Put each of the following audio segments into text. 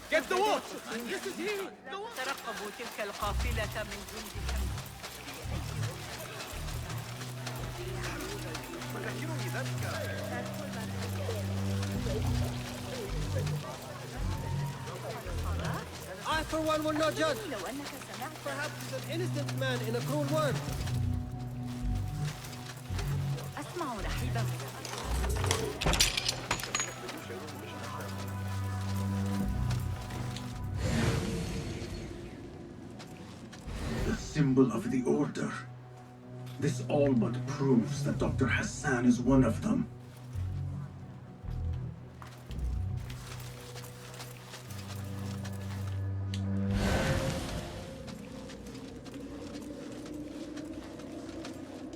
Get the watch! This is he! ترقبوا تلك القافلة من جند وذكرني ذلك. I, for one, will not judge. Perhaps he's an innocent man in a cruel world. أسمع رحيبا. The symbol of the Order. This all but proves that Dr. Hassan is one of them.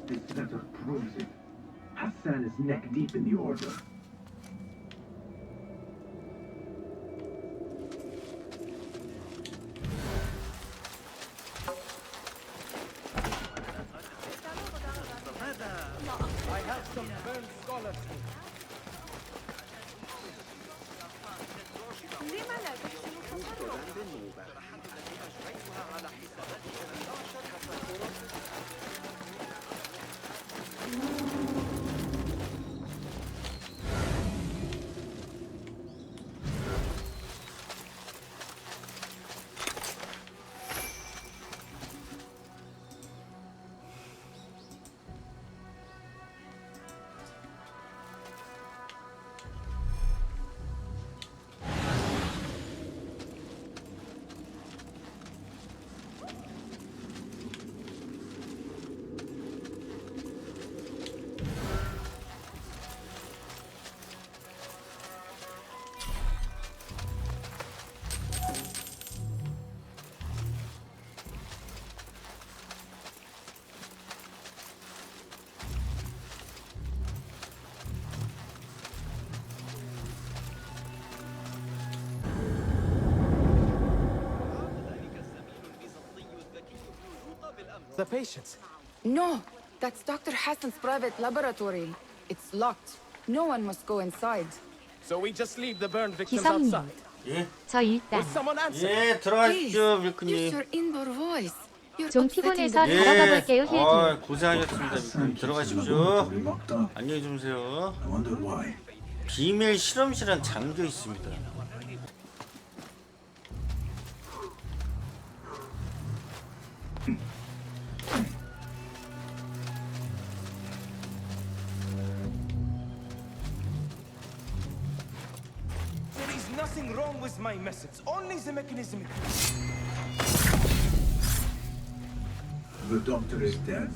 This letter proves it. Hassan is neck deep in the Order. I have some burned scholars here. The patients. No, that's Dr. Hassan's private laboratory. It's locked. No one must go inside. So we just leave the burned victims 기사님, outside. 예, 저 일단 Will someone answer? 예, Please, 들어가십시오, use 밀크님. your indoor voice. You're 좀 upsetting 피곤해서 the 들어가 예, 볼게요, 힐님. 고생하셨습니다, 밀크님. 들어가십시오. Locked up. 안녕히 주무세요. I wonder why. 비밀 실험실은 잠겨 있습니다. There is nothing wrong with my methods, only the mechanism. The doctor is dead.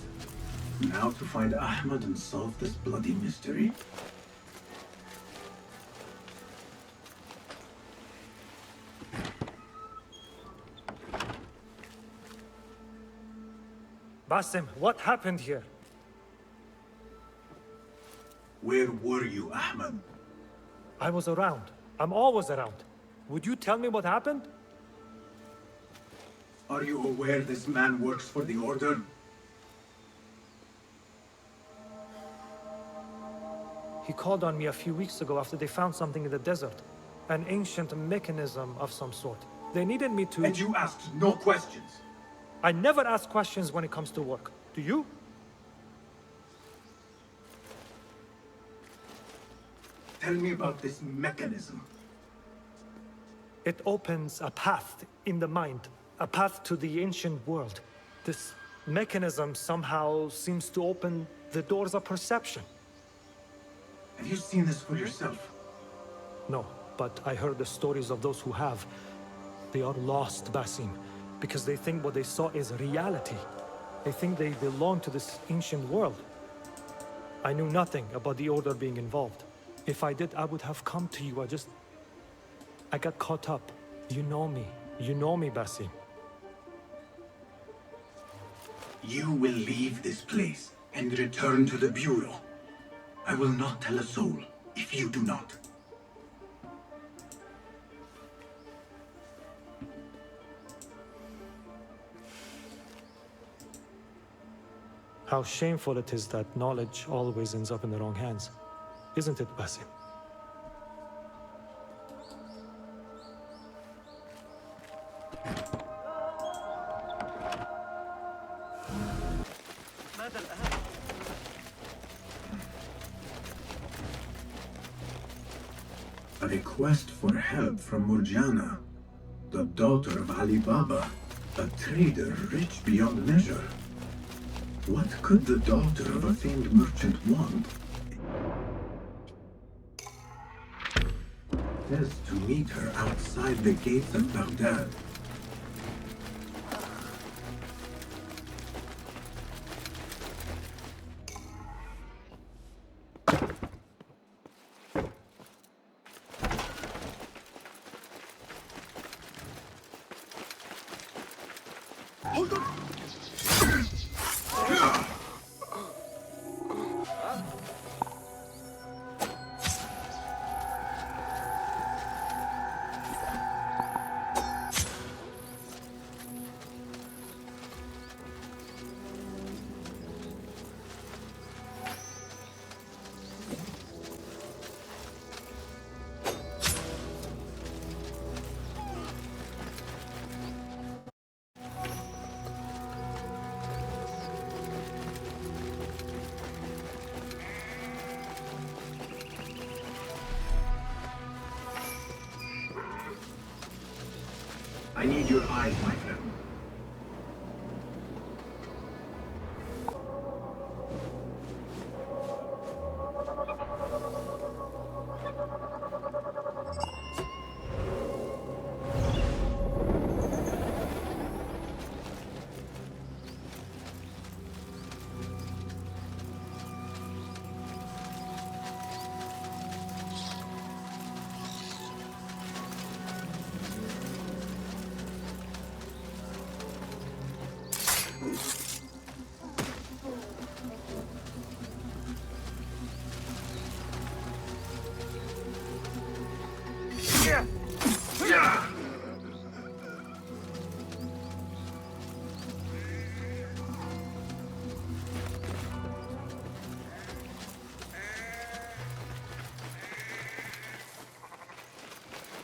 Now to find Ahmed and solve this bloody mystery. Basim, what happened here? Where were you, Ahmed? I was around. I'm always around. Would you tell me what happened? Are you aware this man works for the Order? He called on me a few weeks ago after they found something in the desert. An ancient mechanism of some sort. They needed me to... And you asked no questions. I never ask questions when it comes to work. Do you? Tell me about this mechanism. It opens a path in the mind. A path to the ancient world. This mechanism somehow seems to open the doors of perception. Have you seen this for yourself? No, but I heard the stories of those who have. They are lost, Basim, because they think what they saw is reality. They think they belong to this ancient world. I knew nothing about the Order being involved. If I did, I would have come to you. I got caught up. You know me. You know me, Basim. You will leave this place and return to the Bureau. I will not tell a soul if you do not. How shameful it is that knowledge always ends up in the wrong hands. Isn't it, Basim? A request for help from Murjana, the daughter of Ali Baba, a trader rich beyond measure. What could the daughter of a famed merchant want? Says to meet her outside the gates of Baghdad. I need your eyes, my friend.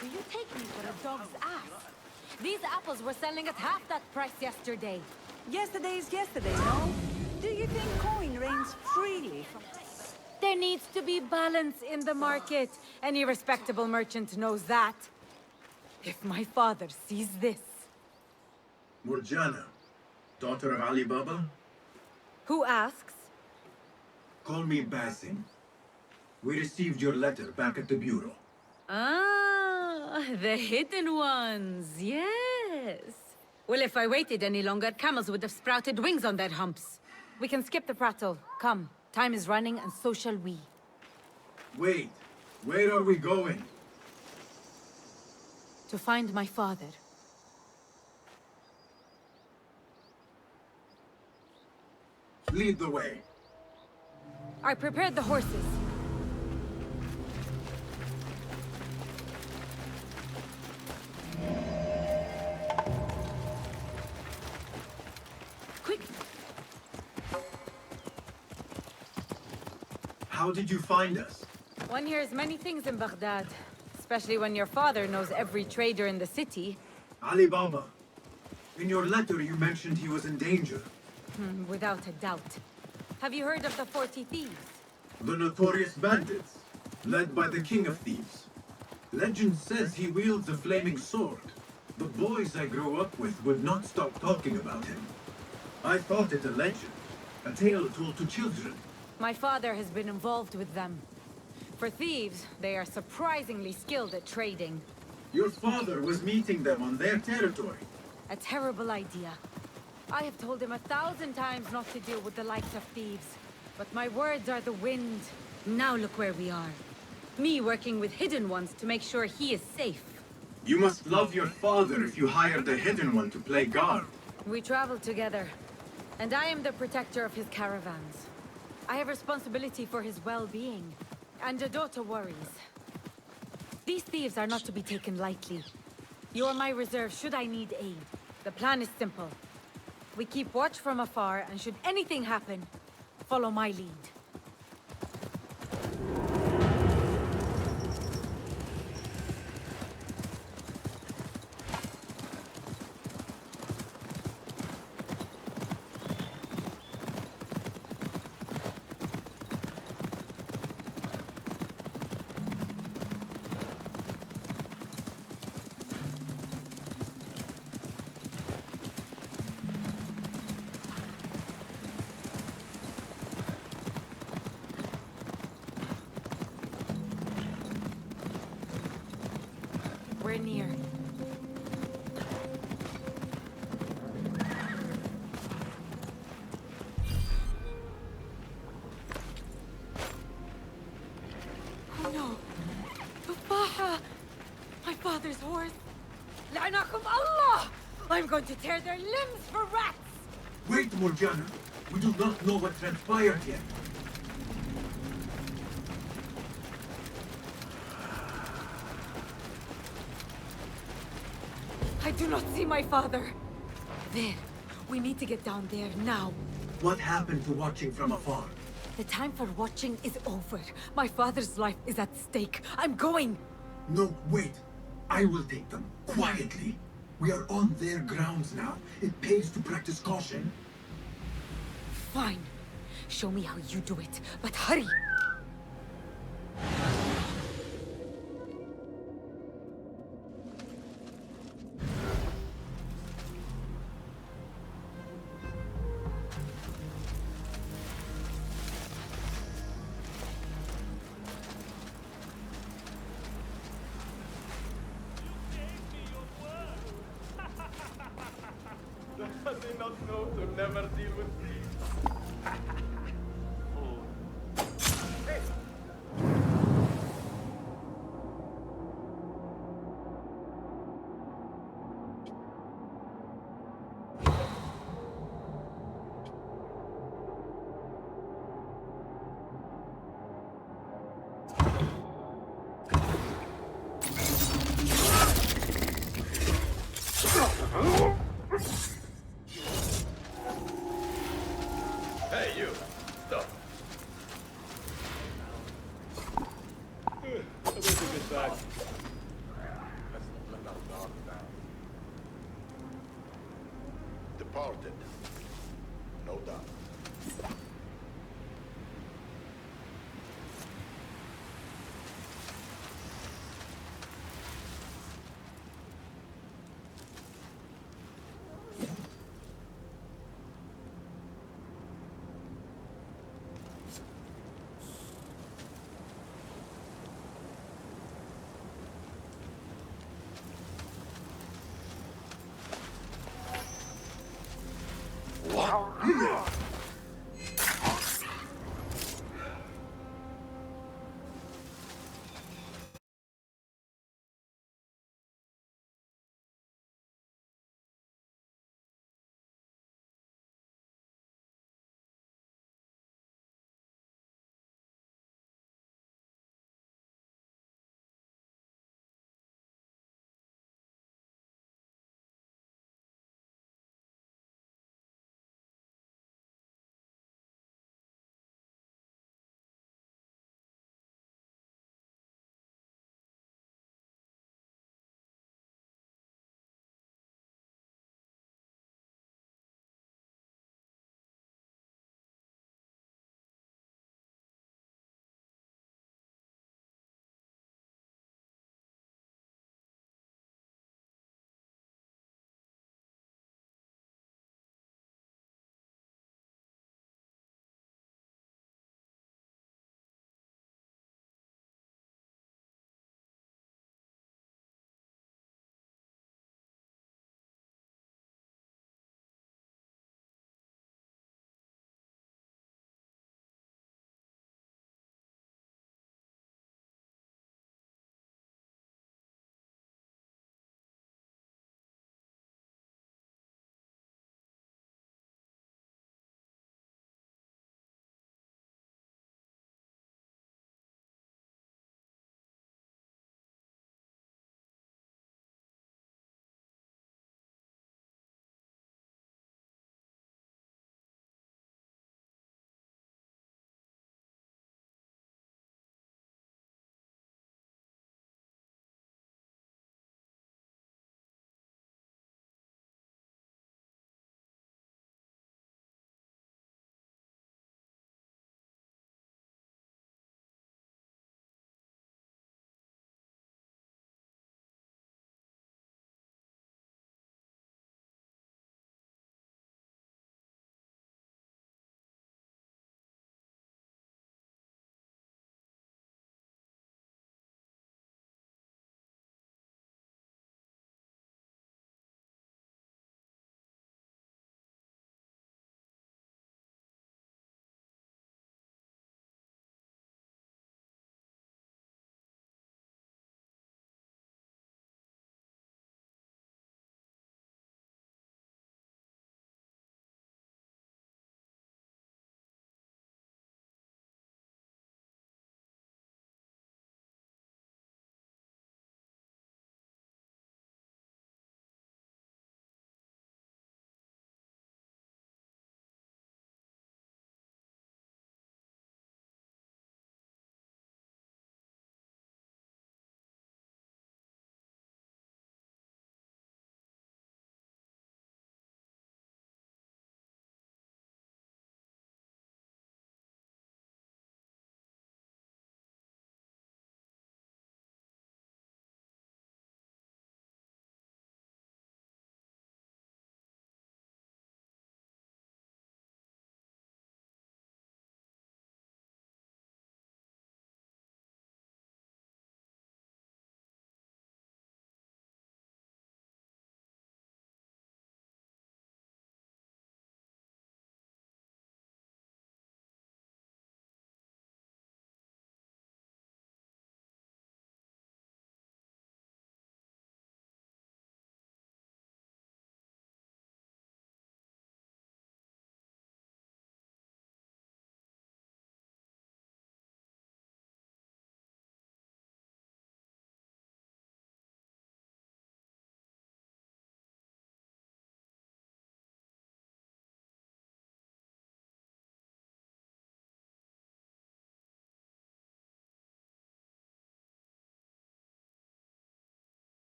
Do you take me for a dog's ass? These apples were selling at half that price yesterday. Yesterday is yesterday, no? Do you think coin rains freely from... There needs to be balance in the market. Any respectable merchant knows that. If my father sees this... Murjana, daughter of Ali Baba? Who asks? Call me Basim. We received your letter back at the bureau. Ah, the hidden ones, yes. Well, if I waited any longer, camels would have sprouted wings on their humps. We can skip the prattle. Come, time is running and so shall we. Wait, where are we going? To find my father. Lead the way. I prepared the horses. Quick! How did you find us? One hears many things in Baghdad, especially when your father knows every trader in the city. Ali Baba. In your letter you mentioned he was in danger. Without a doubt. Have you heard of the 40 thieves? The notorious bandits, led by the king of thieves. Legend says he wields a flaming sword. The boys I grew up with would not stop talking about him. I thought it a legend, a tale told to children. My father has been involved with them. For thieves, they are surprisingly skilled at trading. Your father was meeting them on their territory. A terrible idea. I have told him 1,000 times not to deal with the likes of thieves. But my words are the wind. Now look where we are. Me working with hidden ones to make sure he is safe. You must love your father if you hired a hidden one to play guard. We travel together. And I am the protector of his caravans. I have responsibility for his well-being. And a daughter worries. These thieves are not to be taken lightly. You are my reserve should I need aid. The plan is simple. We keep watch from afar, and should anything happen, follow my lead. We're near. Oh no! Tufaha! My father's horse! La'anakum Allah! I'm going to tear their limbs for rats! Wait, Morgiana. We do not know what transpired yet. I do not see my father. There. We need to get down there now. What happened to watching from afar? The time for watching is over. My father's life is at stake. I'm going! No, wait. I will take them, quietly. We are on their grounds now. It pays to practice caution. Fine. Show me how you do it, but hurry! Does he not know to never deal with thieves? Hey, you! Stop! I will give it back. Let's not dog down. Departed. No doubt.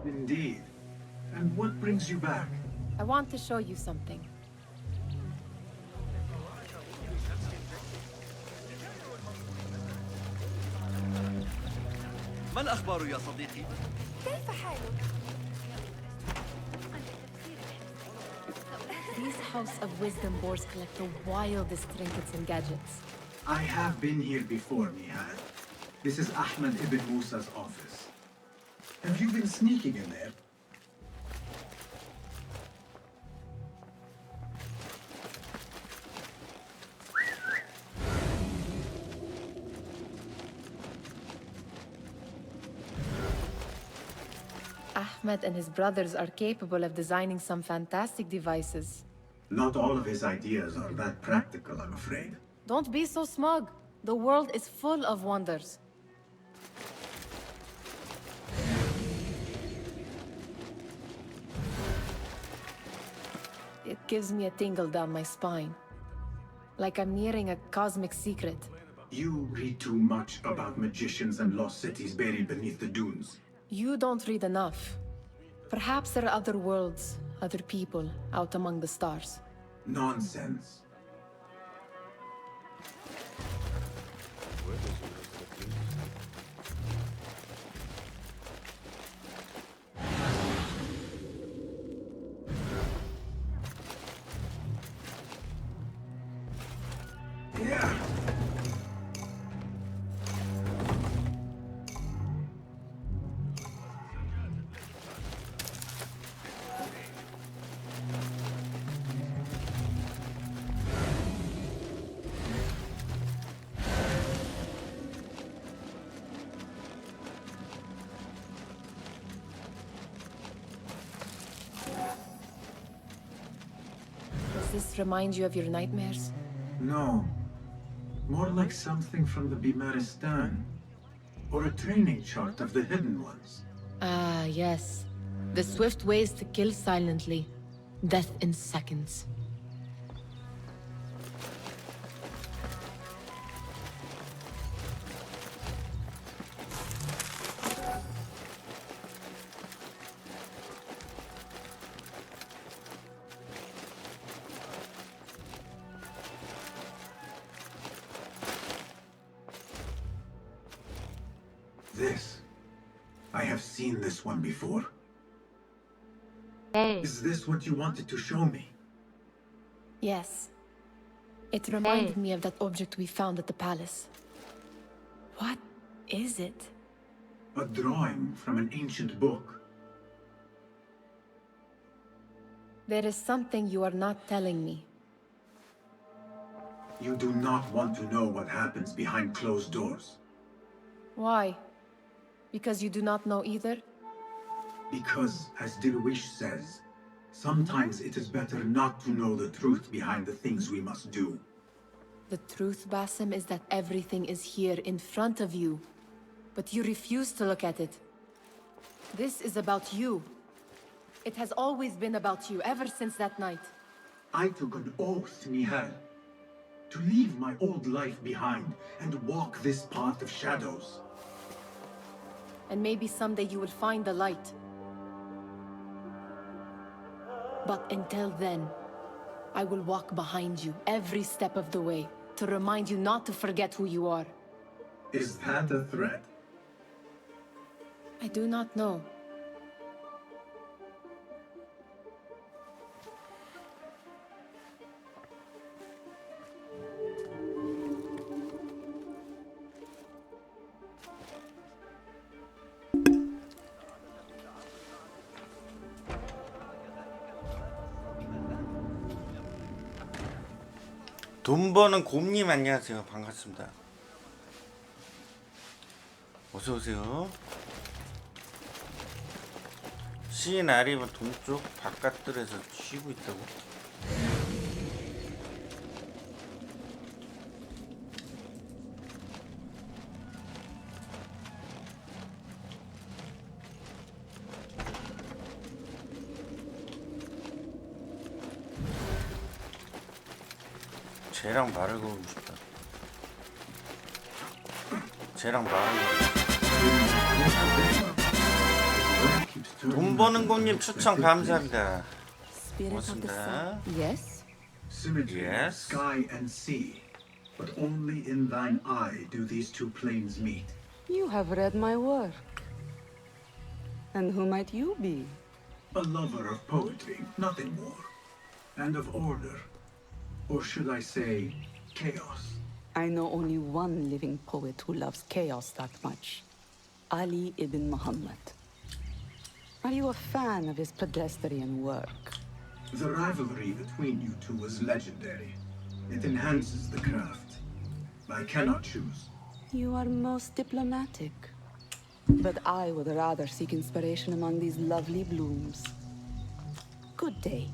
Indeed. And what brings you back? I want to show you something. ما الأخبار يا صديقي؟ كيف حالك؟ These House of Wisdom boars collect the wildest trinkets and gadgets. I have been here before, Nihal. This is Ahmed ibn Musa's office. Have you been sneaking in there? Ahmed and his brothers are capable of designing some fantastic devices. Not all of his ideas are that practical, I'm afraid. Don't be so smug. The world is full of wonders. It gives me a tingle down my spine. Like I'm nearing a cosmic secret. You read too much about magicians and lost cities buried beneath the dunes. You don't read enough. Perhaps there are other worlds, other people out among the stars. Nonsense. Yeah. Does this remind you of your nightmares? No. More like something from the Bimaristan. Or a training chart of the Hidden Ones. Ah, yes. The swift ways to kill silently. Death in seconds. This. I have seen this one before. Hey, Is this what you wanted to show me? Yes. It reminded me of that object we found at the palace. What is it? A drawing from an ancient book. There is something you are not telling me. You do not want to know what happens behind closed doors. Why? Because you do not know either? Because, as Dilwish says, sometimes it is better not to know the truth behind the things we must do. The truth, Basim, is that everything is here in front of you. But you refuse to look at it. This is about you. It has always been about you, ever since that night. I took an oath, Nihal, to leave my old life behind and walk this path of shadows. And maybe someday you will find the light. But until then, I will walk behind you every step of the way to remind you not to forget who you are. Is that a threat? I do not know. 돈 버는 곰님 안녕하세요. 반갑습니다. 어서 오세요. 시인 아리은 동쪽 바깥들에서 쉬고 있다고. 쟤랑 말을 걸고 싶다. 쟤랑 말을 걸고 싶다. Word keeps 돈 버는 곰님 추천 감사합니다. Spirit of the sun. 고맙습니다. Yes? Symmetry of Yes. sky and sea. But only in thine eye do these two planes meet. You have read my work. And who might you be? A lover of poetry, nothing more. And of order. Or should I say, chaos. I know only one living poet who loves chaos that much. Ali ibn Muhammad. Are you a fan of his pedestrian work? The rivalry between you two is legendary. It enhances the craft. I cannot choose. You are most diplomatic. But I would rather seek inspiration among these lovely blooms. Good day.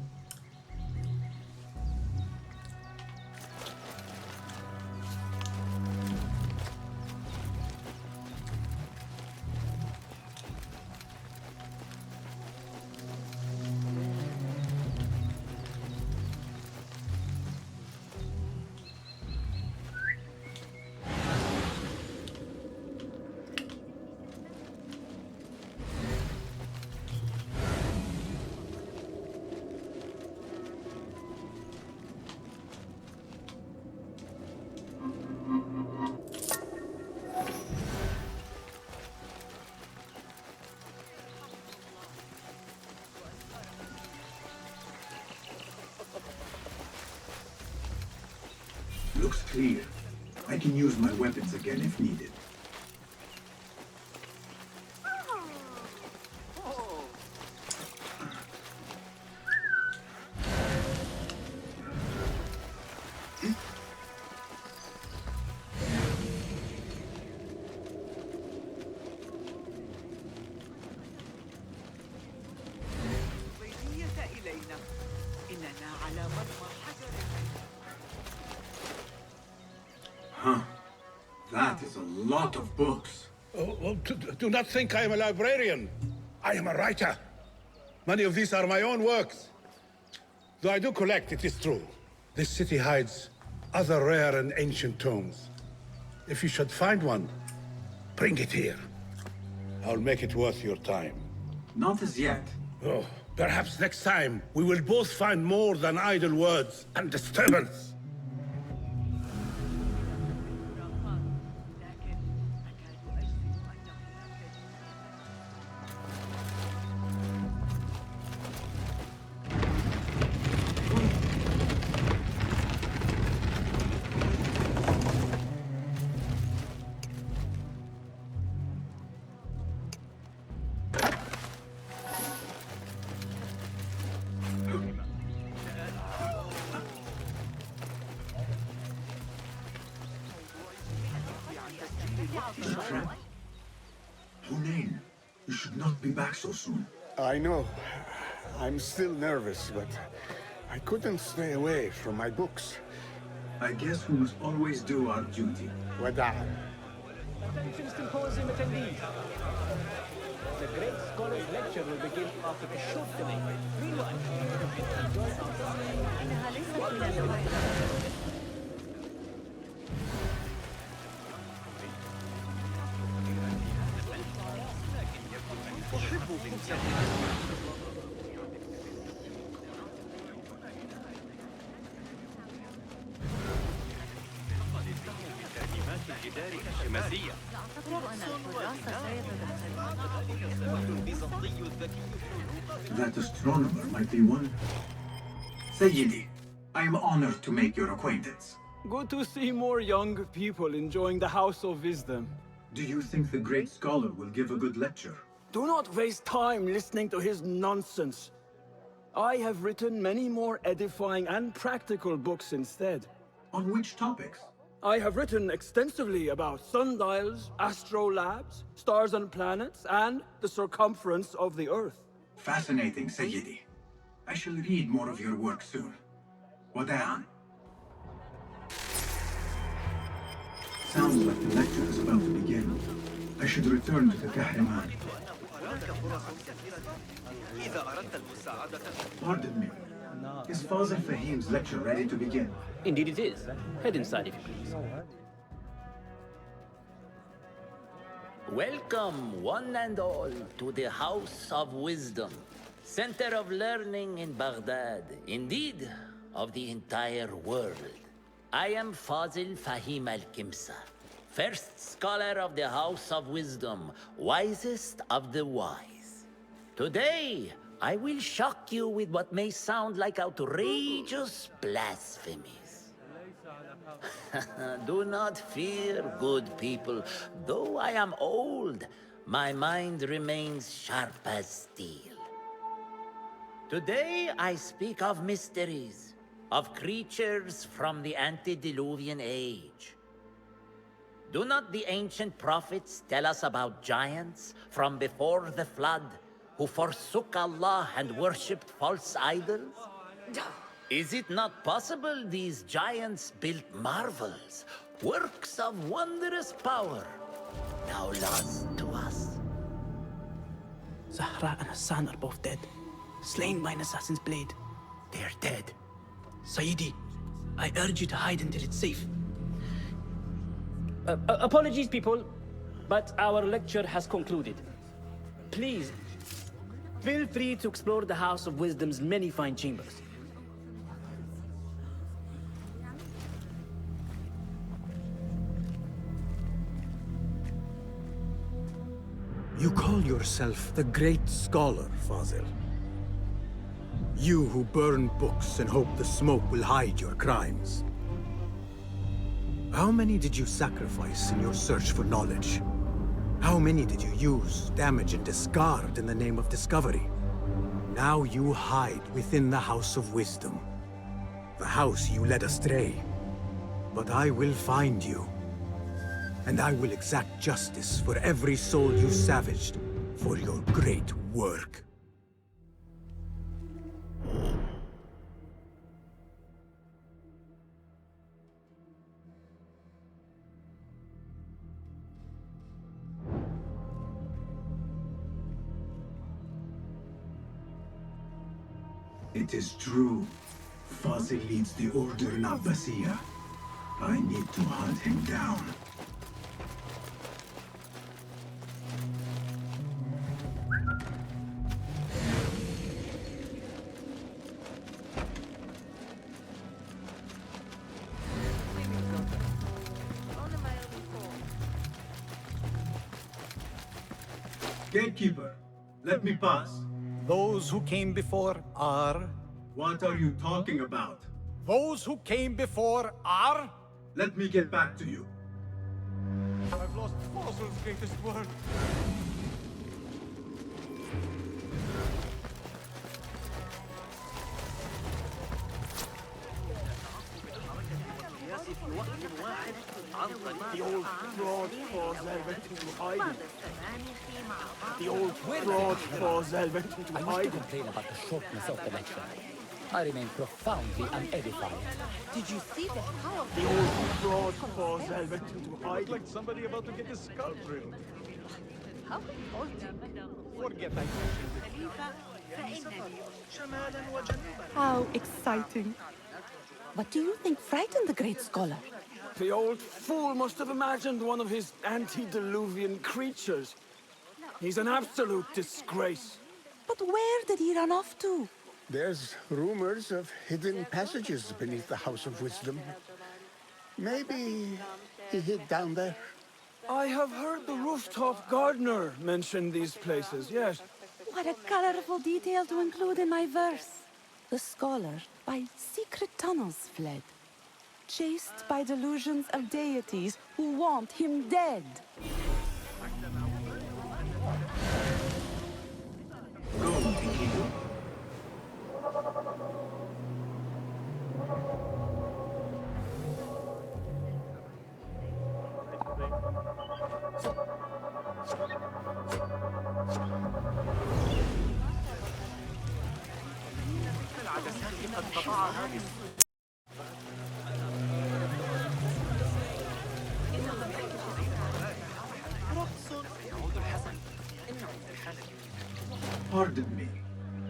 Looks clear. I can use my weapons again if needed. Huh. That is a lot of books. Do not think I am a librarian. I am a writer. Many of these are my own works. Though I do collect, it is true. This city hides other rare and ancient tomes. If you should find one, bring it here. I'll make it worth your time. Not as yet. Oh, perhaps next time we will both find more than idle words and disturbance. Hunain, you should not be back so soon. I know. I'm still nervous, but I couldn't stay away from my books. I guess we must always do our duty. Wada. Attention symposium attendees. The great scholar's lecture will begin after a short delay. Meanwhile, enjoy That astronomer might be one. Sayyidi, I am honored to make your acquaintance. Good to see more young people enjoying the House of Wisdom. Do you think the great scholar will give a good lecture? Do not waste time listening to his nonsense. I have written many more edifying and practical books instead. On which topics? I have written extensively about sundials, astrolabes, stars and planets, and the circumference of the Earth. Fascinating, Sayyidi. I shall read more of your work soon. Wada'an. Sounds like the lecture is about to begin. I should return to the Kahraman. Pardon me. Is Fazil Fahim's lecture ready to begin? Indeed it is. Head inside if you please. Welcome, one and all, to the House of Wisdom, center of learning in Baghdad, indeed, of the entire world. I am Fazil Fahim al-Kimsa, first scholar of the House of Wisdom, wisest of the wise. Today, I will shock you with what may sound like outrageous blasphemies. Do not fear, good people. Though I am old, my mind remains sharp as steel. Today I speak of mysteries, of creatures from the antediluvian age. Do not the ancient prophets tell us about giants from before the flood who forsook Allah and worshipped false idols? Is it not possible these giants built marvels, works of wondrous power, now lost to us? Zahra and Hassan are both dead, slain by an assassin's blade. They're dead. Sayyidi, I urge you to hide until it's safe. Apologies, people, but our lecture has concluded. Please, feel free to explore the House of Wisdom's many fine chambers. You call yourself the great scholar, Fazil. You who burn books and hope the smoke will hide your crimes. How many did you sacrifice in your search for knowledge? How many did you use, damage, and discard in the name of discovery? Now you hide within the House of Wisdom. The house you led astray. But I will find you. And I will exact justice for every soul you savaged for your great work. It is true. Fazil leads the Order in Abbasiyah. I need to hunt him down. Gatekeeper, let me pass. Those who came before are... What are you talking about? Those who came before are... Let me get back to you. I've lost Fazil's greatest work. The old fraud falls went into hiding. The old fraud falls went into I hiding. used to complain about the shortness of the lecture. I remain profoundly unedified. Did you see the power? The old fraud falls went into hiding. Like somebody about to get his skull drilled. How revolting. Forget I How exciting. What do you think frightened the great scholar? The old fool must have imagined one of his antediluvian creatures. He's an absolute disgrace. But where did he run off to? There's rumors of hidden passages beneath the House of Wisdom. Maybe he hid down there. I have heard the rooftop gardener mention these places, yes. What a colorful detail to include in my verse. The scholar by secret tunnels fled, chased by delusions of deities who want him dead. Pardon me,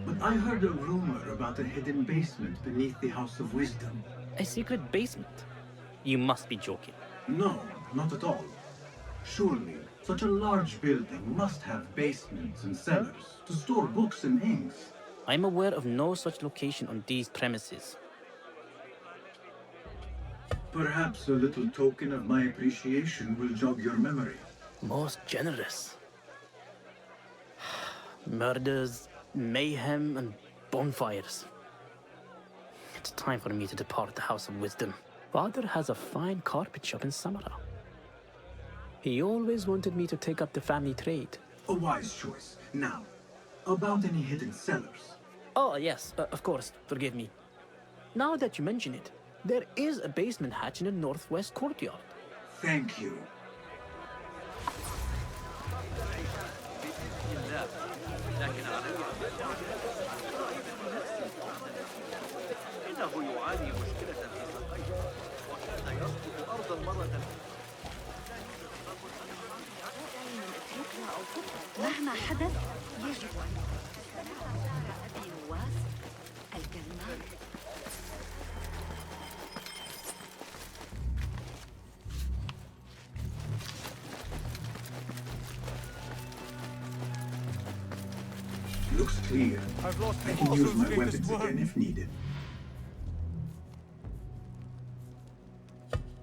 but I heard a rumor about a hidden basement beneath the House of Wisdom. A secret basement? You must be joking. No, not at all. Surely, Such a large building must have basements and cellars to store books and inks. I'm aware of no such location on these premises. Perhaps a little token of my appreciation will jog your memory. Most generous. Murders, mayhem, and bonfires. It's time for me to depart the House of Wisdom. Father has a fine carpet shop in Samara. He always wanted me to take up the family trade. A wise choice. Now, about any hidden cellars? Oh, yes, of course, forgive me. Now that you mention it, there is a basement hatch in the northwest courtyard. Thank you. مهما حدث يجب أن أبي نواس الكلمات. Looks clear. I've lost I can use Fossil's my greatest weapons work. again if needed.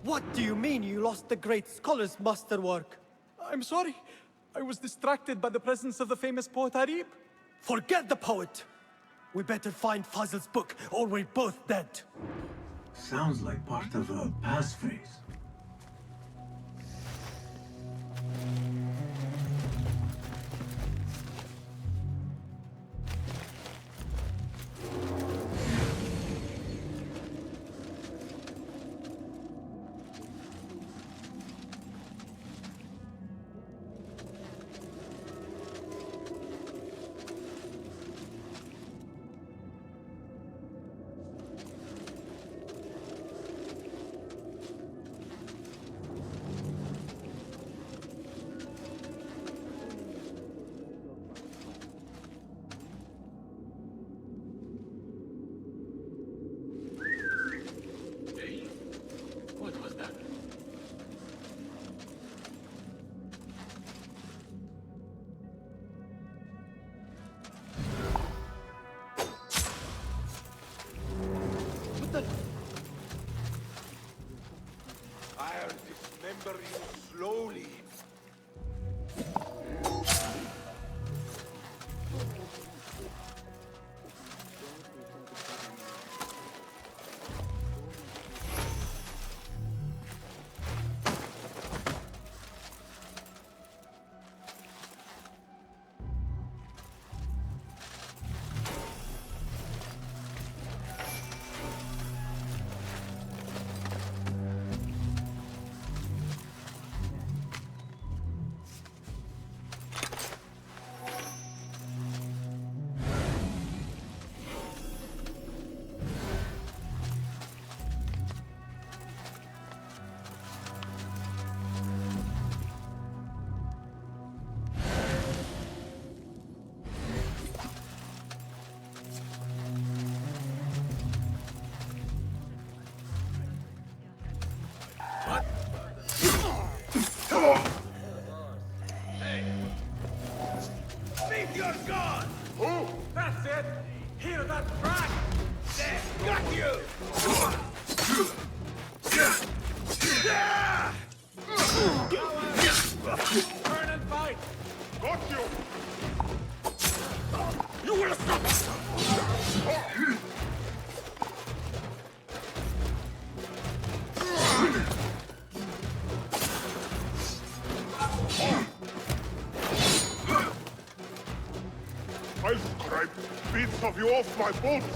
What do you mean you lost the great scholar's masterwork? I'm sorry. I was distracted by the presence of the famous poet Arib. Forget the poet! We better find Fazl's book, or we're both dead. Sounds like part of a passphrase. What was that? I'll dismember you slowly. Think you're gone! Who? That's it! Hear that crack? There, got you! Turn and fight! Got you! You will stop! I'll scrape bits of you off my boots!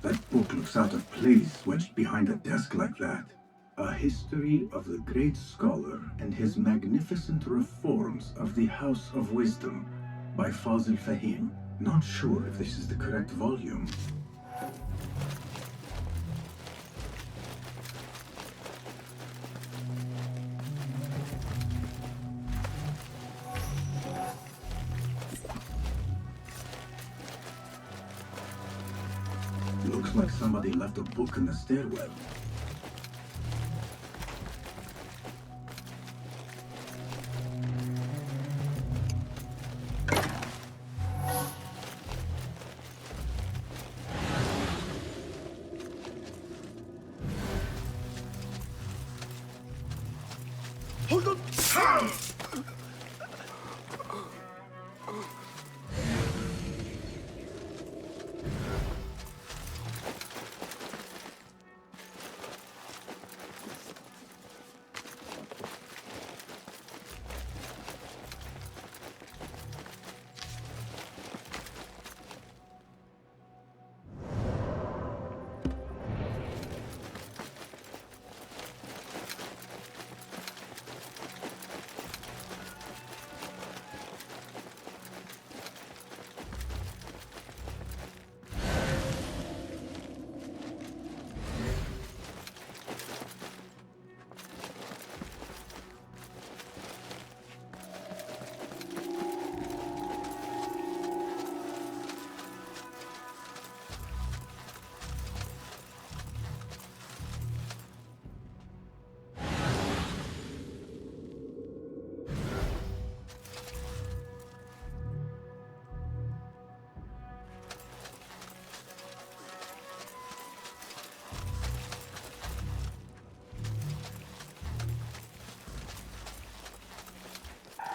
That book looks out of place wedged behind a desk like that. A history of the great scholar and his magnificent reforms of the House of Wisdom by Fazil Fahim. Not sure if this is the correct volume. Looks like somebody left a book in the stairwell. Hold on!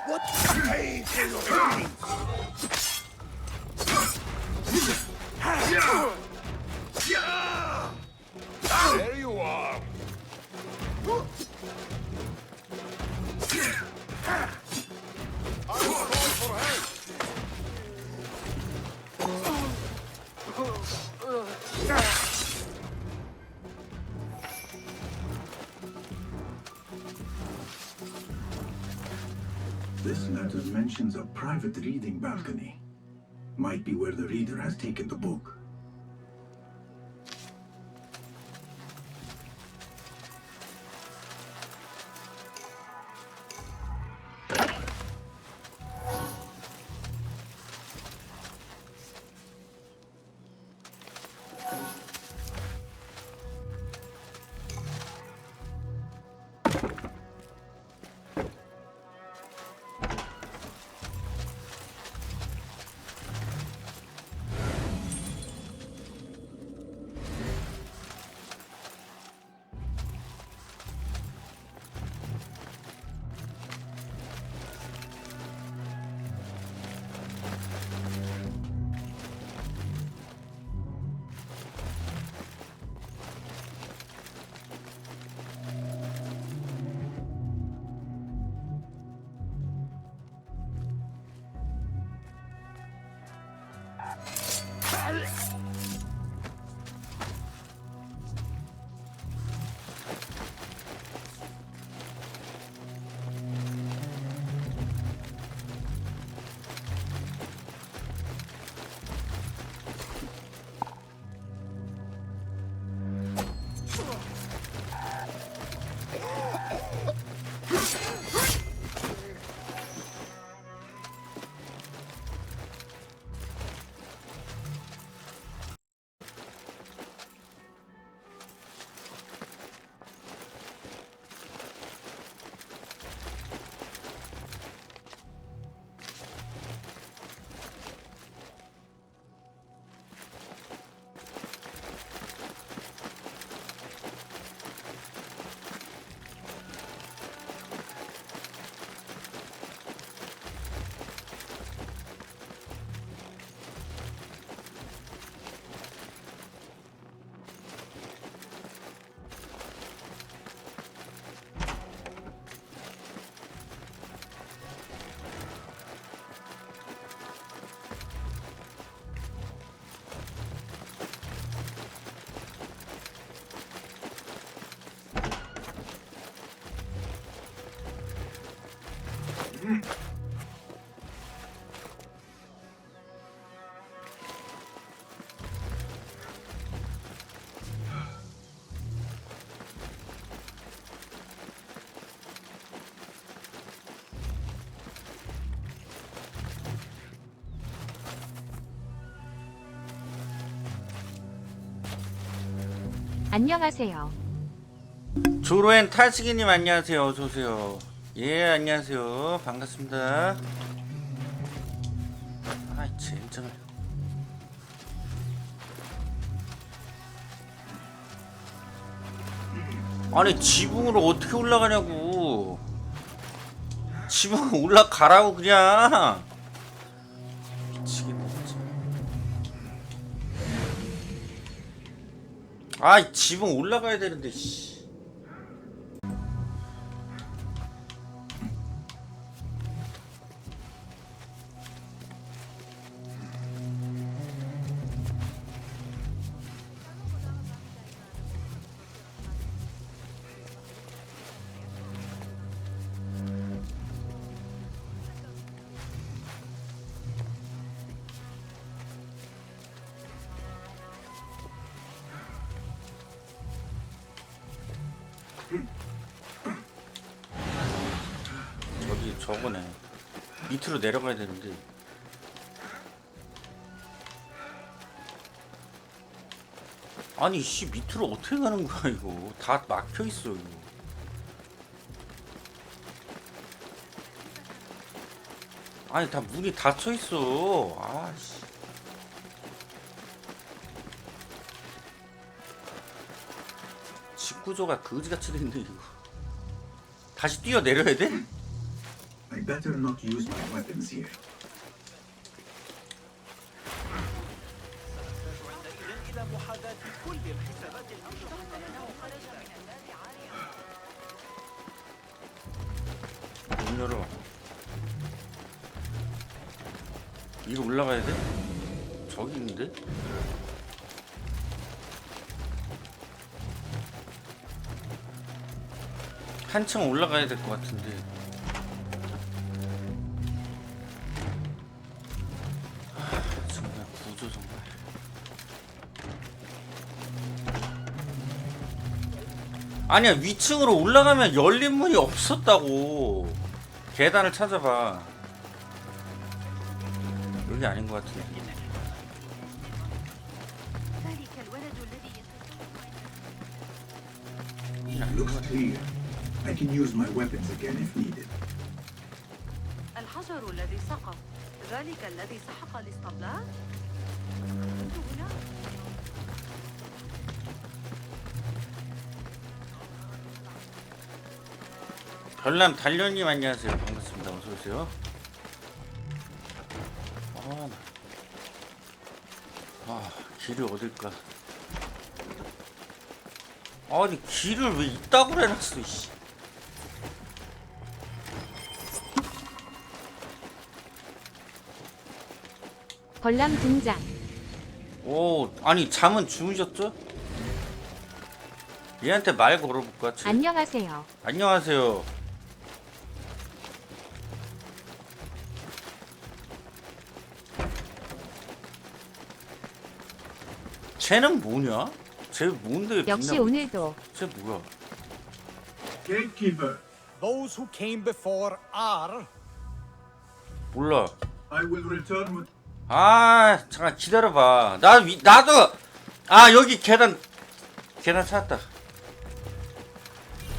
What pain for your There you are. I will call for help. This letter mentions a private reading balcony. Might be where the reader has taken the book. 안녕하세요. 조로엔 탈스기님 안녕하세요. 어서오세요. 예, 안녕하세요. 반갑습니다. 아이 젠장을. 아니 지붕으로 어떻게 올라가냐고. 지붕 올라가라고 그냥. 미치겠네 진짜. 아이 지붕 올라가야 되는데 씨. 저기 저거네. 밑으로 내려가야 되는데. 아니 씨 밑으로 어떻게 가는 거야 이거. 다 막혀 있어 이거. 아니 다 문이 닫혀 있어. 아씨. 집 구조가 거지같이 됐는데 이거. 다시 뛰어 내려야 돼? I better not use my weapons here. 문 열어. 위로 올라가야 돼? 저기 있는데? 한층 올라가야 될 것 같은데. 정말 구조 정말. 아니야 위층으로 올라가면 열린 문이 없었다고. 계단을 찾아봐. 여기 아닌 것 같은데. Looks clear. I can use my weapons again if needed. الحجر الذي سقط ذلك الذي سحق الاسطبلات؟ كنت هناك. 별남 달련님 안녕하세요. 반갑습니다. 어서 오세요. 길이 어딜까? 아니 길을 왜 이따구로 해놨어 씨. 벌람 등장. 오, 아니 잠은 주무셨죠? 얘한테 말 걸어볼까? 안녕하세요. 안녕하세요. 쟤는 뭐냐? 쟤 뭔데? 역시 오늘도. 쟤 뭐야? Gatekeeper. Those who came before are. 몰라. I will return with. 아 잠깐 기다려봐. 나도 여기 계단 찾았다.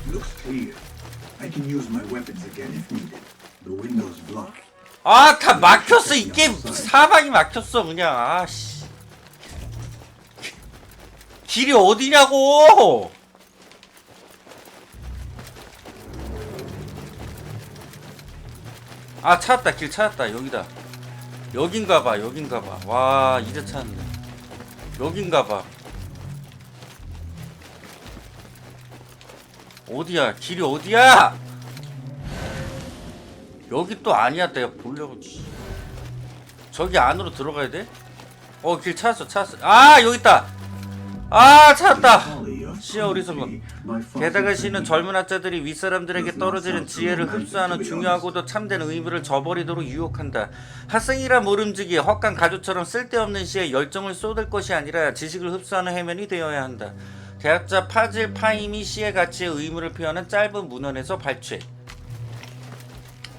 Looks clear. I can use my weapons again if needed. The window's blocked. 다 막혔어. 이 게임 사방이 막혔어 그냥. 아씨. 길이 어디냐고. 찾았다. 길 찾았다. 여기다. 여긴가봐. 와 이제 찾았네. 여긴가봐. 어디야? 길이 어디야? 여기 또 아니야. 내가 보려고. 저기 안으로 들어가야 돼? 길 찾았어. 여기 있다. 찾았다. Folly of 시의 어리석음. 게다가 시는 젊은 학자들이 윗사람들에게 떨어지는 지혜를 흡수하는 중요하고도 참된 의무를 저버리도록 유혹한다. 학생이라 모름지기 헛간 가조처럼 쓸데없는 시에 열정을 쏟을 것이 아니라 지식을 흡수하는 해면이 되어야 한다. 대학자 파질 파임이 시의 가치의 의무를 표현한 짧은 문헌에서 발췌.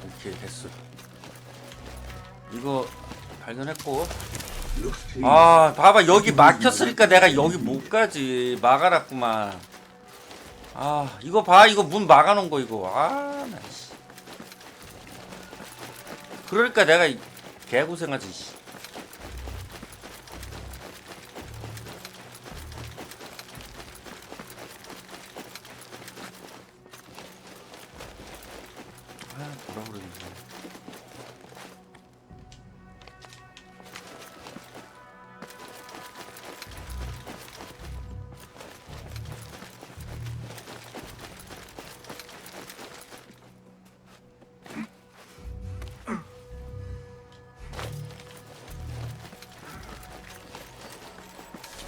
오케이, 됐어. 이거 발견했고. 아, 봐봐, 여기 막혔으니까 내가 여기 못 가지. 막아놨구만. 아, 이거 봐, 이거 문 막아놓은 거 이거. 아, 나 씨. 그러니까 내가 개고생하지. 씨. 아, 뭐라 그러지?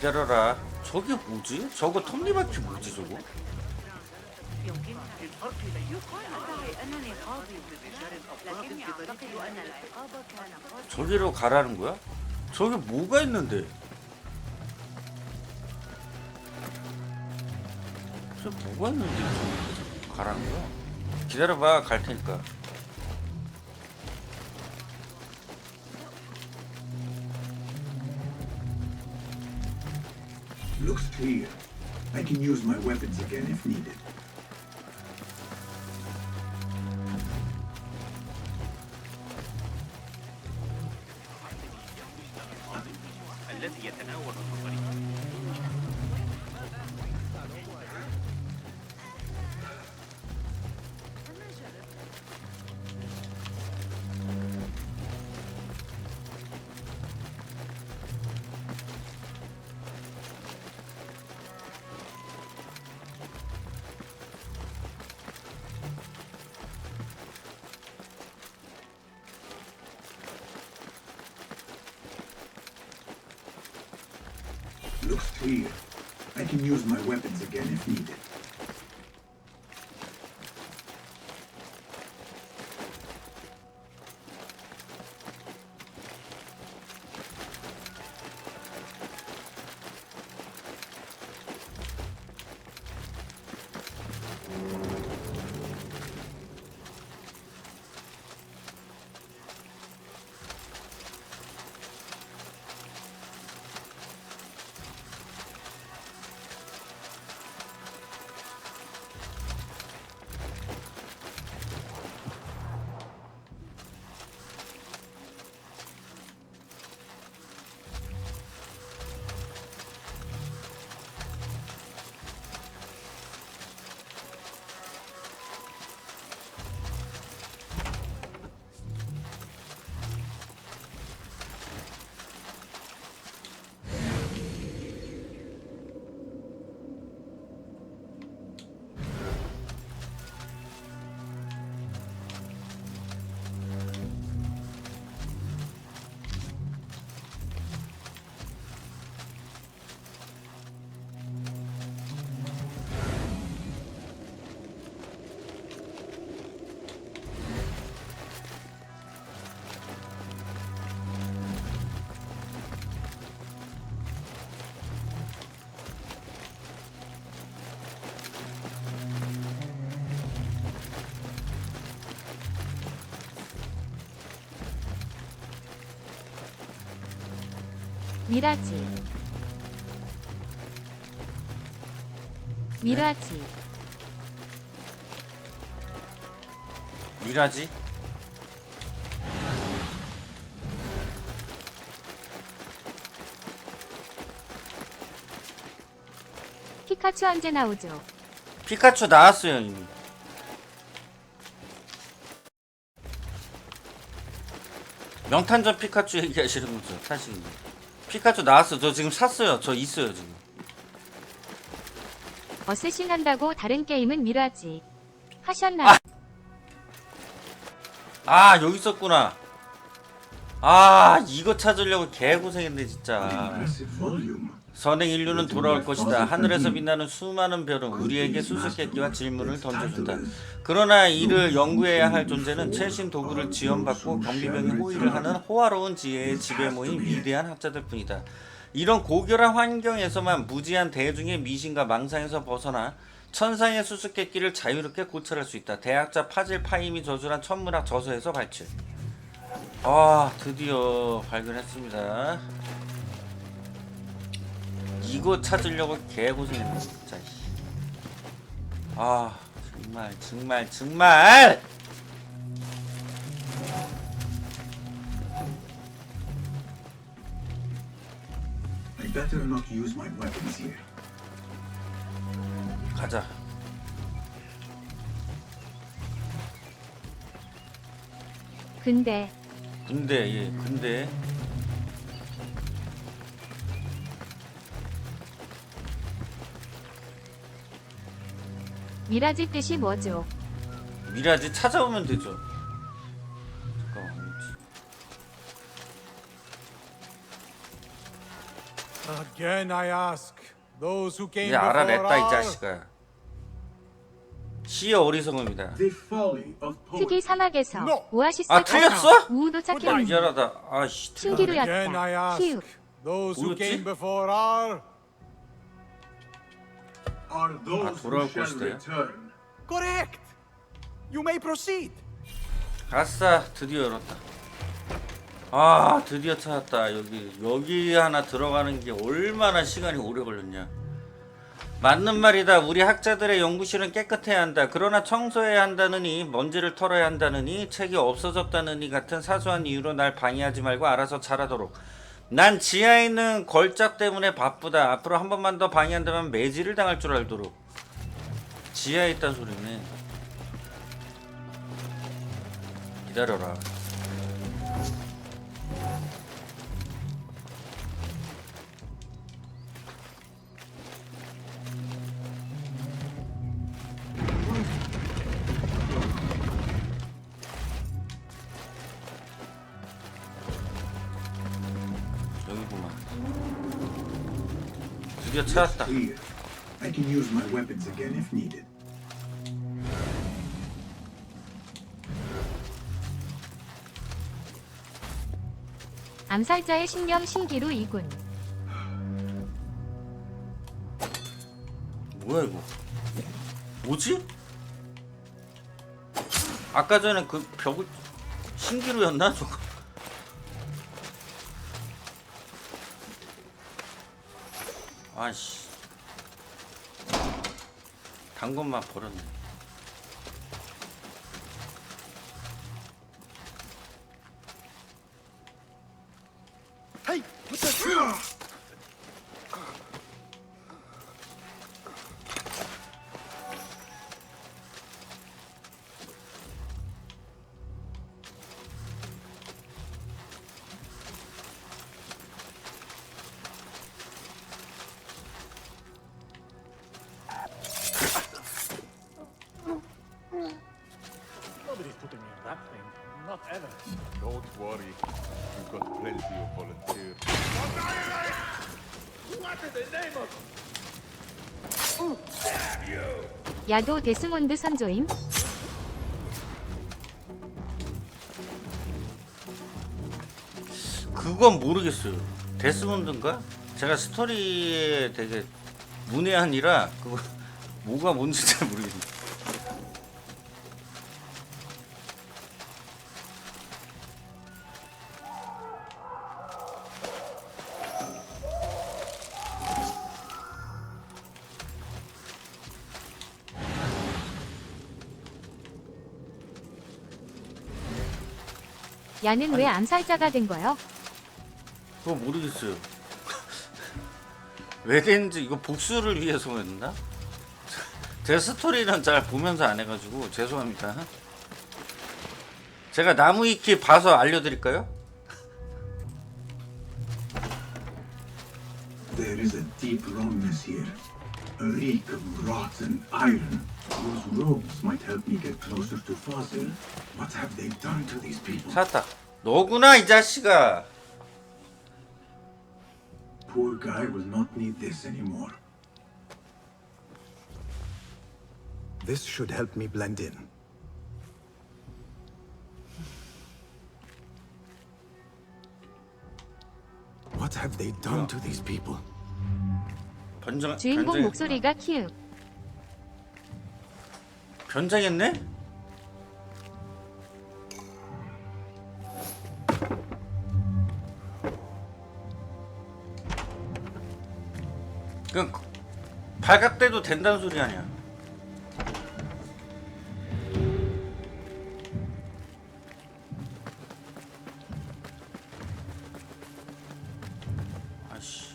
기다려라. 저게 뭐지? 저거 톱니바퀴 뭐지 저거? يمكنك الفرق أعتقد أنني قاضي لكني أعتقد أن العقاب كان قاسيا. 저기로 가라는 거야? 저기 뭐가 있는데? 저 뭐가 있는데 저기 가라는 거야? 기다려봐, 갈 테니까. Looks clear. I can use my weapons again if needed. الذي يتناول الطريق. Looks clear. I can use my weapons again if needed. 미라지 미라지 미라지? 피카츄 언제 나오죠? 피카츄 나왔어요 이미. 명탄전 피카츄 얘기하시는 거죠 사실. 피카츄 나왔어. 저 지금 샀어요. 저 있어요 지금. 어쌔신 한다고 다른 게임은 미라지 하셨나요? 아 여기 있었구나. 아 이거 찾으려고 개고생했네 진짜. 선행 인류는 돌아올 것이다. 하늘에서 빛나는 수많은 별은 우리에게 수수께끼와 질문을 던져준다. 그러나 이를 연구해야 할 존재는 최신 도구를 지원받고 경비병이 호위를 하는 호화로운 지혜의 집에 모인 위대한 학자들 뿐이다. 이런 고결한 환경에서만 무지한 대중의 미신과 망상에서 벗어나 천상의 수수께끼를 자유롭게 고찰할 수 있다. 대학자 파질 파임이 저술한 천문학 저서에서 발췌. 아, 드디어 발견했습니다. 이거 찾으려고 개고생했네 진짜. 아, 정말 I better not use my weapons here. 가자. 근데 미라지 뜻이 뭐죠? 미라지 찾아오면 되죠. Again I ask, those who came 이제 before 알아냈다 이 are... 자식아. 시의 어리석음이다. 특히 사막에서 오아시스 아, 틀렸어? 우도 찾기 힘들다. 미안하다. 아씨. Again I 신기루였다. ask, 히읗. those who 뭐였지? came before are... Are those who 돌아올 shall 것이다. return? Correct! You may proceed. 아싸, 드디어 열었다. 아, 드디어 찾았다. 여기 하나 들어가는 게 얼마나 시간이 오래 걸렸냐. 맞는 말이다. 우리 학자들의 연구실은 깨끗해야 한다. 그러나 청소해야 한다느니, 먼지를 털어야 한다느니, 책이 없어졌다느니 같은 사소한 이유로 날 방해하지 말고 알아서 잘하도록. 난 지하에 있는 걸작 때문에 바쁘다. 앞으로 한 번만 더 방해한다면 매질을 당할 줄 알도록. 지하에 있단 소리네. 기다려라. 여기구만. 드디어 찾았다. Clear. I can use my weapons again if needed. 암살자의 신령 신기루 2군. 뭐야 이거? 뭐지? 아까 전에 그 벽을 신기루였나 저거? 아씨, 단 것만 버렸네. Hey, what the... Nobody's putting me in that thing. Not ever. Don't worry. We've got plenty of volunteers. What in the name of... 야도 데스몬드 선조임. 그건 모르겠어요. 데스몬드인가? 제가 스토리에 되게 문외한이라 그거 뭐가 뭔지 잘 모르겠네. 야는 왜 암살자가 된 거요? 그거 모르겠어요. 왜 됐는지. 이거 복수를 위해서였나? 제 스토리는 잘 보면서 안 해가지고 죄송합니다. 제가 나무위키 봐서 알려드릴까요? There is a deep wrongness here. A reek of rotten iron. Those robes might help me get closer to Fazil. What have they done to these people? 찾았다. 너구나 이 자식아. poor guy will not need this anymore. This should help me blend in. What have they done to these people? 주인공 목소리가 키읔. 변장했네? 그냥 발각돼도 된다는 소리 아니야. 아씨.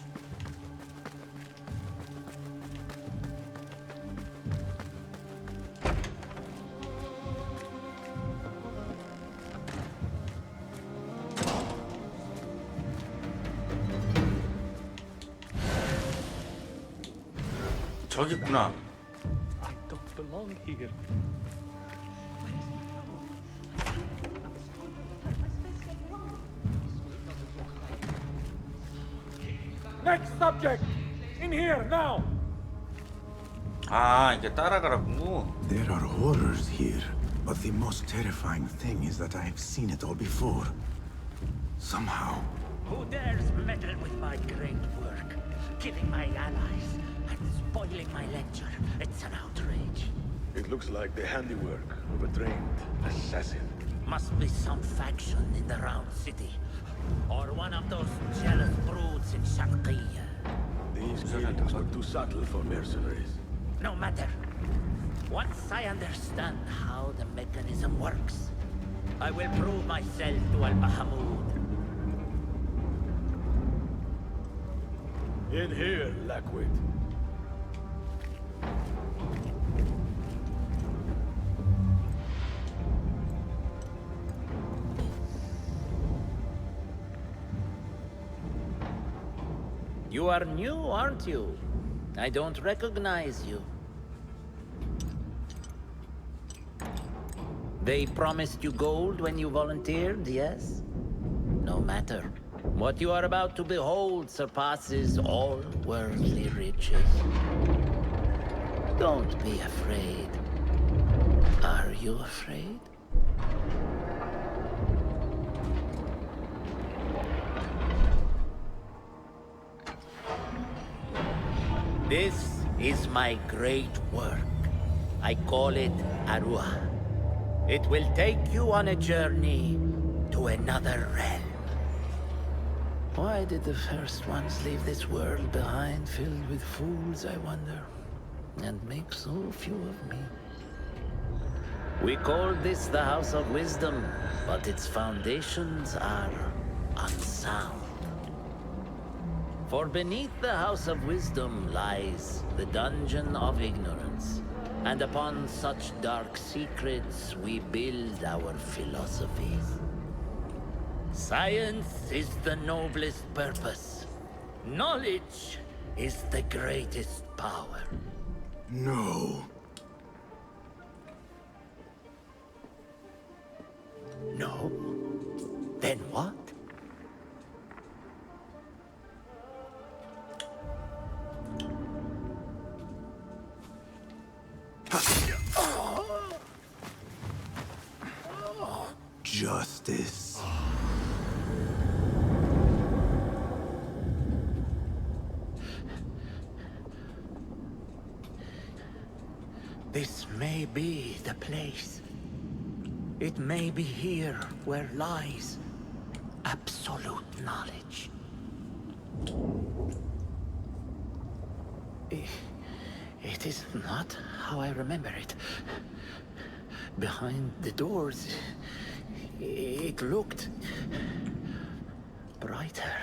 저기 있구나. I don't belong here. Next subject! In here, now! 아, 이게 따라가라고. There are horrors here, but the most terrifying thing is that I have seen it all before. Somehow. Who dares meddle with my great work? Killing my allies and spoiling my lecture. It's an outrage. It looks like the handiwork of a trained assassin. Must be some faction in the Round City. Or one of those jealous broods in Sharqiyya. These killings were too subtle for mercenaries. No matter. Once I understand how the mechanism works, I will prove myself to Al-Bahamud. In here, Lackwit. You are new, aren't you? I don't recognize you. They promised you gold when you volunteered, yes? No matter. What you are about to behold surpasses all worldly riches. Don't be afraid. Are you afraid? This is my great work. I call it Arua. It will take you on a journey to another realm. Why did the first ones leave this world behind filled with fools, I wonder, and make so few of me? We call this the House of Wisdom, but its foundations are unsound. For beneath the House of Wisdom lies the Dungeon of Ignorance, and upon such dark secrets we build our philosophies. Science is the noblest purpose. Knowledge is the greatest power. No. No? Then what? Justice. This may be the place. It may be here where lies absolute knowledge. It is not how I remember it. Behind the doors, it looked brighter.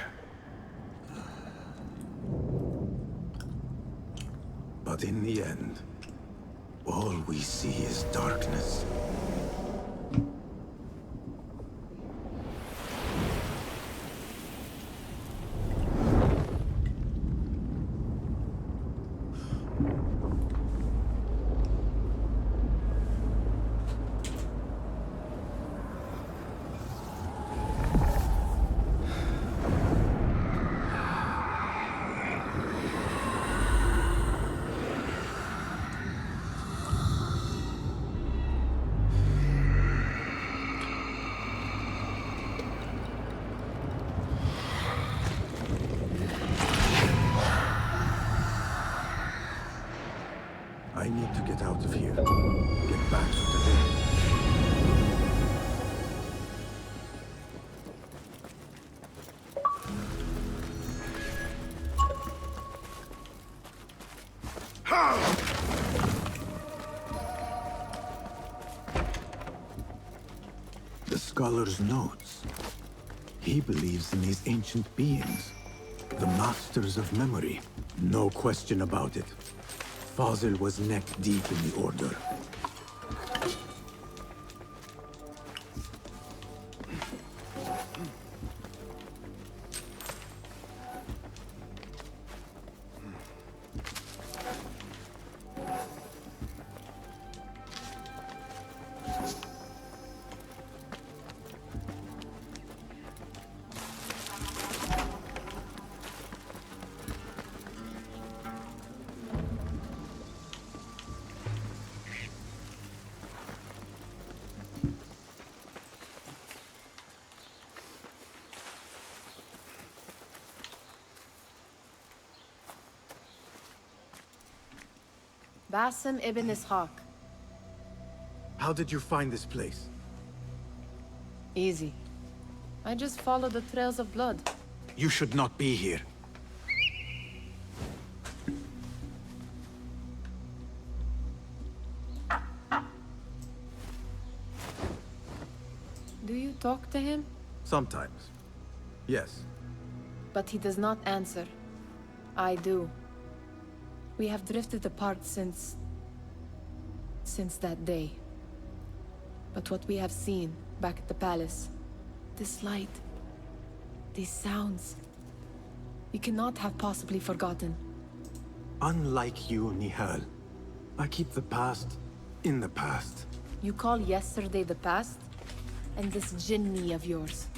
But in the end, all we see is darkness. out of here. Get back to the day. The scholar's notes. He believes in these ancient beings, the masters of memory. No question about it. Fazil was neck deep in the Order. Basim ibn Ishaq. How did you find this place? Easy. I just followed the trails of blood. You should not be here. Do you talk to him? Sometimes. Yes. But he does not answer. I do. We have drifted apart since that day. But what we have seen back at the palace, this light, these sounds, we cannot have possibly forgotten. Unlike you, Nihal, I keep the past in the past. You call yesterday the past? And this jinni of yours,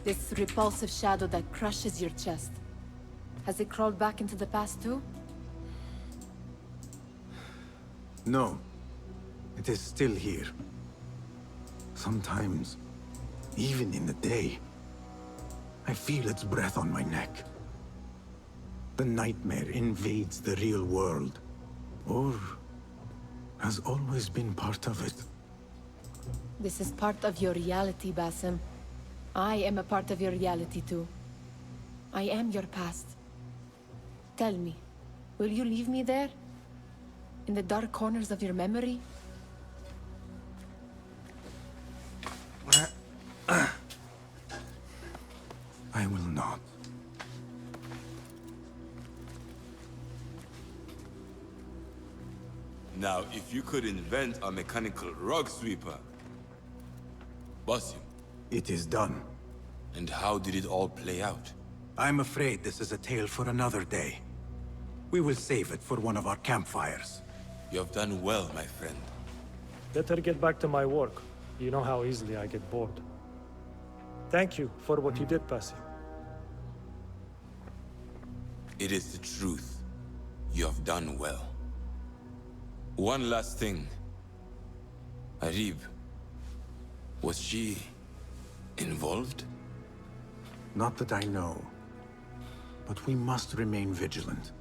this repulsive shadow that crushes your chest, has it crawled back into the past too? No. It is still here. Sometimes, even in the day, I feel its breath on my neck. The nightmare invades the real world, or has always been part of it. This is part of your reality, Basim. I am a part of your reality too. I am your past. Tell me, will you leave me there? In the dark corners of your memory? I will not. Now, if you could invent a mechanical rug sweeper, Basim. It is done. And how did it all play out? I'm afraid this is a tale for another day. We will save it for one of our campfires. You have done well, my friend. Better get back to my work. You know how easily I get bored. Thank you for what you did, Basim. It is the truth. You have done well. One last thing. Arib, was she involved? Not that I know. But we must remain vigilant.